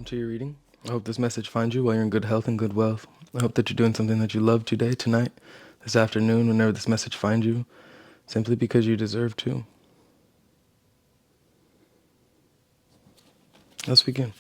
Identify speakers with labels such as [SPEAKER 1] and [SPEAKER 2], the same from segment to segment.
[SPEAKER 1] welcome to your reading. I hope this message finds you while you're in good health and good wealth. I hope that you're doing something that you love today, tonight, this afternoon, whenever this message finds you, simply because you deserve to. Let's begin.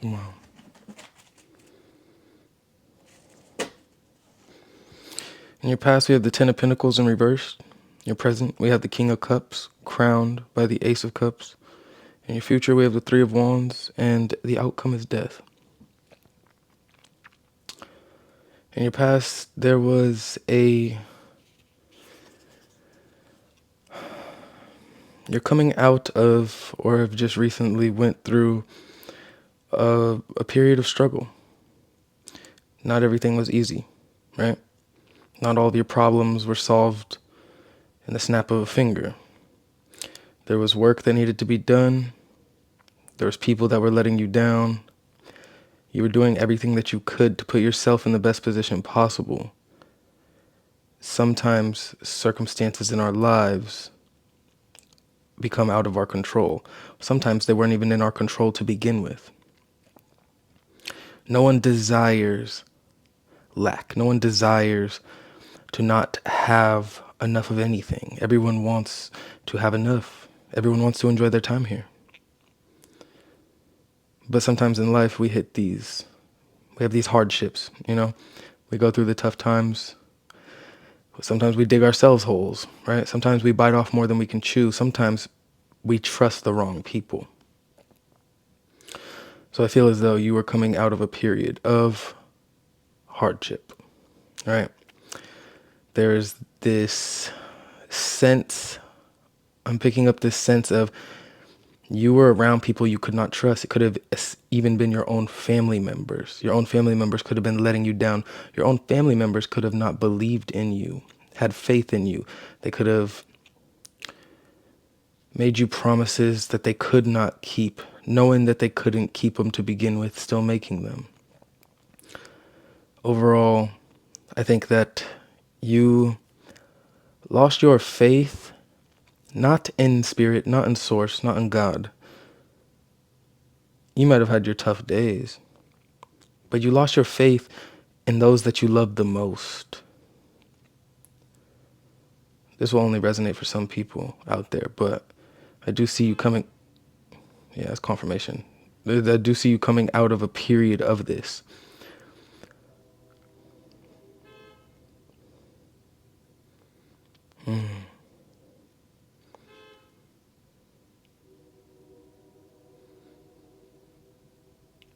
[SPEAKER 1] Wow. In your past, we have the Ten of Pentacles in reverse. In your present, we have the King of Cups, crowned by the Ace of Cups. In your future, we have the Three of Wands, and the outcome is death. In your past, there was you're coming out of, or have just recently went through a period of struggle. Not everything was easy, right? Not all of your problems were solved in the snap of a finger. There was work that needed to be done. There was people that were letting you down. You were doing everything that you could to put yourself in the best position possible. Sometimes circumstances in our lives become out of our control. Sometimes they weren't even in our control to begin with. No one desires lack. No one desires to not have enough of anything. Everyone wants to have enough. Everyone wants to enjoy their time here. But sometimes in life we have these hardships, We go through the tough times. Sometimes we dig ourselves holes, right? Sometimes we bite off more than we can chew. Sometimes we trust the wrong people. So I feel as though you are coming out of a period of hardship, right? There's this sense, I'm picking up this sense of you were around people you could not trust. It could have even been your own family members. Your own family members could have been letting you down. Your own family members could have not believed in you, had faith in you. They could have made you promises that they could not keep, knowing that they couldn't keep them to begin with, still making them. Overall, I think that you lost your faith, not in spirit, not in source, not in God. You might have had your tough days, but you lost your faith in those that you loved the most. This will only resonate for some people out there, but I do see you coming. Yeah, it's confirmation. I do see you coming out of a period of this.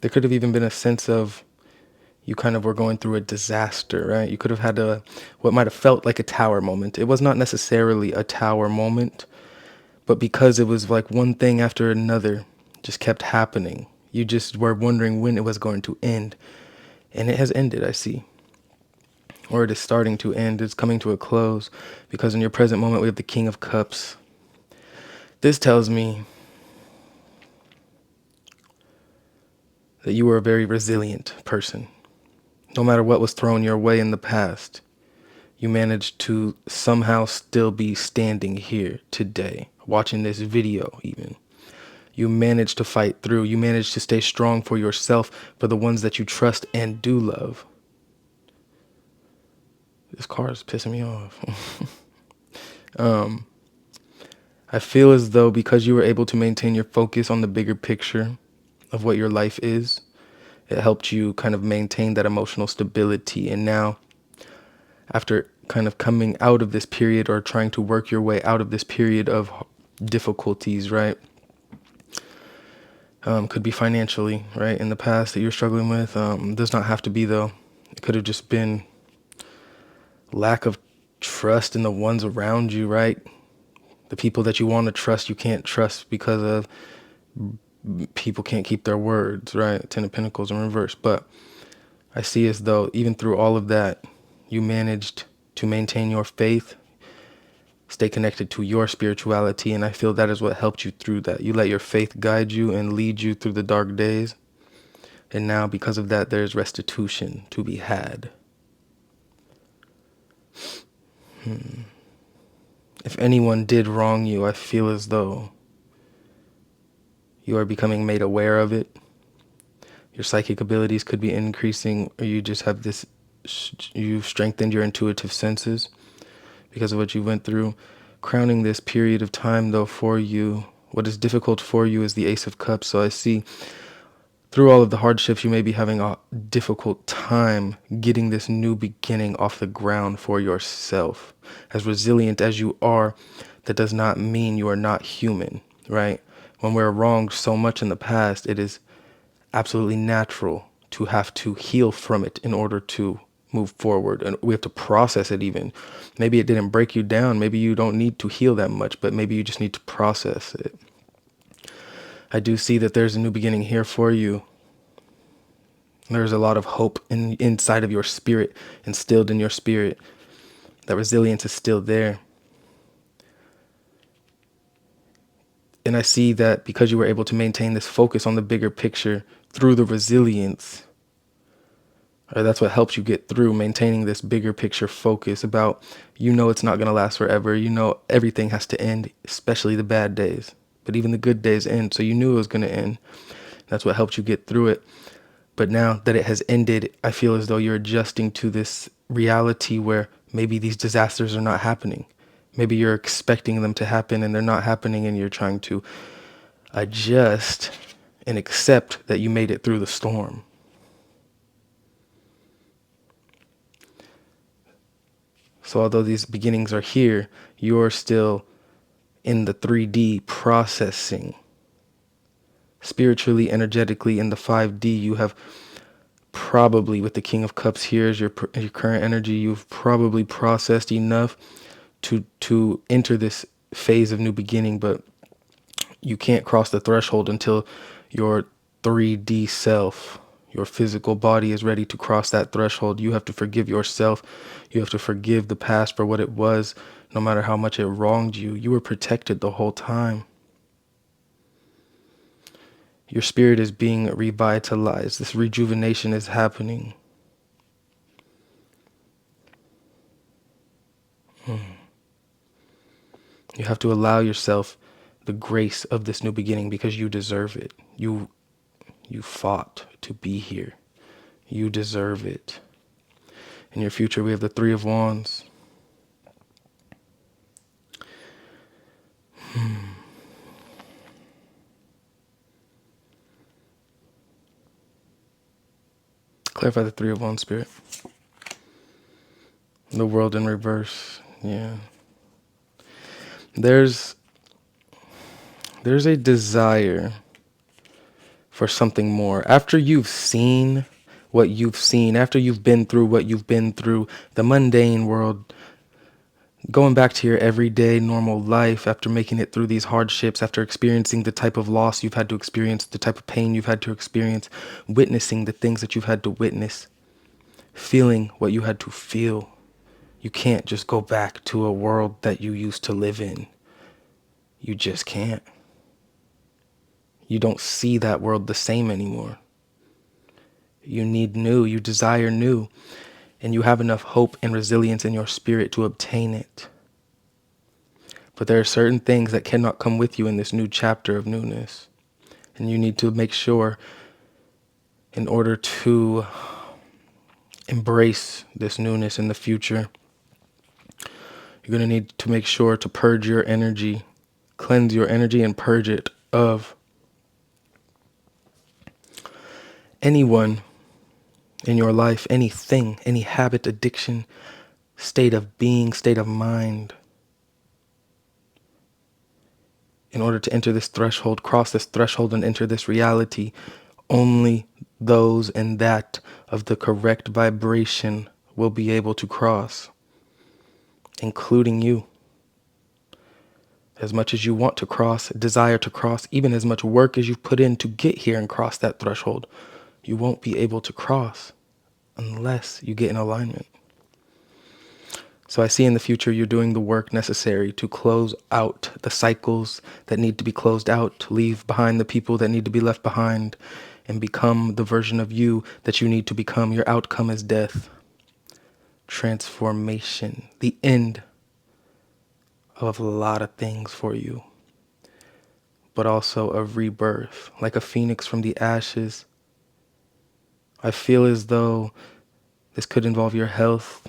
[SPEAKER 1] There could have even been a sense of you kind of were going through a disaster, right? You could have had what might have felt like a tower moment. It was not necessarily a tower moment, but because it was like one thing after another just kept happening, you just were wondering when it was going to end. And it has ended, I see. Or it is starting to end. It's coming to a close, because in your present moment, we have the King of Cups. This tells me that you were a very resilient person. No matter what was thrown your way in the past, you managed to somehow still be standing here today, watching this video even. You managed to fight through. You managed to stay strong for yourself, for the ones that you trust and do love. This car is pissing me off. I feel as though because you were able to maintain your focus on the bigger picture of what your life is, it helped you kind of maintain that emotional stability. And now, after kind of coming out of this period or trying to work your way out of this period of difficulties, right? Could be financially, right? In the past that you're struggling with. Does not have to be, though. It could have just been lack of trust in the ones around you, right? The people that you want to trust, you can't trust because of people can't keep their words, right? Ten of Pentacles in reverse. But I see as though even through all of that, you managed to maintain your faith, stay connected to your spirituality. And I feel that is what helped you through that. You let your faith guide you and lead you through the dark days. And now because of that, there's restitution to be had. If anyone did wrong you, I feel as though you are becoming made aware of it. Your psychic abilities could be increasing, or you just have this, you've strengthened your intuitive senses because of what you went through. Crowning this period of time, though, for you, what is difficult for you is the Ace of Cups. So I see through all of the hardships, you may be having a difficult time getting this new beginning off the ground for yourself. As resilient as you are, that does not mean you are not human, right? When we're wronged so much in the past, it is absolutely natural to have to heal from it in order to move forward. And we have to process it even. Maybe it didn't break you down. Maybe you don't need to heal that much, but maybe you just need to process it. I do see that there's a new beginning here for you. There's a lot of hope inside of your spirit, instilled in your spirit. That resilience is still there. And I see that because you were able to maintain this focus on the bigger picture through the resilience, or that's what helps you get through, maintaining this bigger picture focus about, it's not going to last forever. Everything has to end, especially the bad days. But even the good days end. So you knew it was going to end. That's what helped you get through it. But now that it has ended, I feel as though you're adjusting to this reality where maybe these disasters are not happening. Maybe you're expecting them to happen and they're not happening, and you're trying to adjust and accept that you made it through the storm. So although these beginnings are here, you're still in the 3D processing. Spiritually, energetically, in the 5D, you have probably, with the King of Cups here as your current energy, you've probably processed enough to enter this phase of new beginning, but you can't cross the threshold until your 3D self, your physical body, is ready to cross that threshold. You have to forgive yourself. You have to forgive the past for what it was, no matter how much it wronged you. You were protected the whole time. Your spirit is being revitalized. This rejuvenation is happening. You have to allow yourself the grace of this new beginning because you deserve it. You fought to be here. You deserve it. In your future, we have the Three of Wands. Clarify the Three of Wands, Spirit. The World in reverse. Yeah. There's a desire for something more. After you've seen what you've seen, after you've been through what you've been through, the mundane world, going back to your everyday normal life, after making it through these hardships, after experiencing the type of loss you've had to experience, the type of pain you've had to experience, witnessing the things that you've had to witness, feeling what you had to feel. You can't just go back to a world that you used to live in. You just can't. You don't see that world the same anymore. You need new, you desire new, and you have enough hope and resilience in your spirit to obtain it. But there are certain things that cannot come with you in this new chapter of newness. And you need to make sure, in order to embrace this newness in the future, you're going to need to make sure to purge your energy, cleanse your energy and purge it of anyone in your life, anything, any habit, addiction, state of being, state of mind. In order to enter this threshold, cross this threshold and enter this reality, only those and that of the correct vibration will be able to cross, including you. As much as you want to cross, desire to cross, even as much work as you've put in to get here and cross that threshold, you won't be able to cross unless you get in alignment. So I see in the future you're doing the work necessary to close out the cycles that need to be closed out, to leave behind the people that need to be left behind, and become the version of you that you need to become. Your outcome is death, transformation, the end of a lot of things for you, but also a rebirth, like a phoenix from the ashes. I feel as though this could involve your health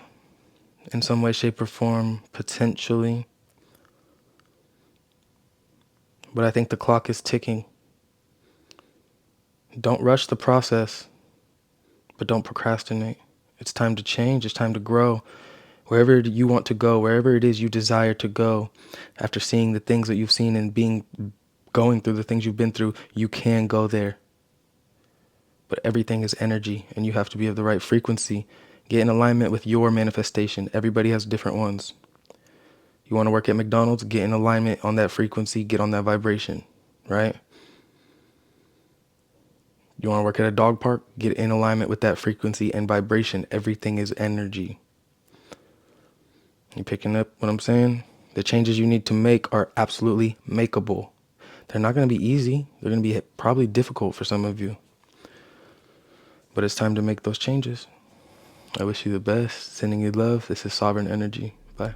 [SPEAKER 1] in some way, shape, or form, potentially. But I think the clock is ticking. Don't rush the process, but don't procrastinate. It's time to change. It's time to grow. Wherever you want to go, wherever it is you desire to go, after seeing the things that you've seen and going through the things you've been through, you can go there. But everything is energy, and you have to be of the right frequency. Get in alignment with your manifestation. Everybody has different ones. You want to work at McDonald's? Get in alignment on that frequency. Get on that vibration, right? You want to work at a dog park? Get in alignment with that frequency and vibration. Everything is energy. You picking up what I'm saying? The changes you need to make are absolutely makeable. They're not going to be easy. They're going to be probably difficult for some of you. But it's time to make those changes. I wish you the best. Sending you love. This is Sovereign Energy. Bye.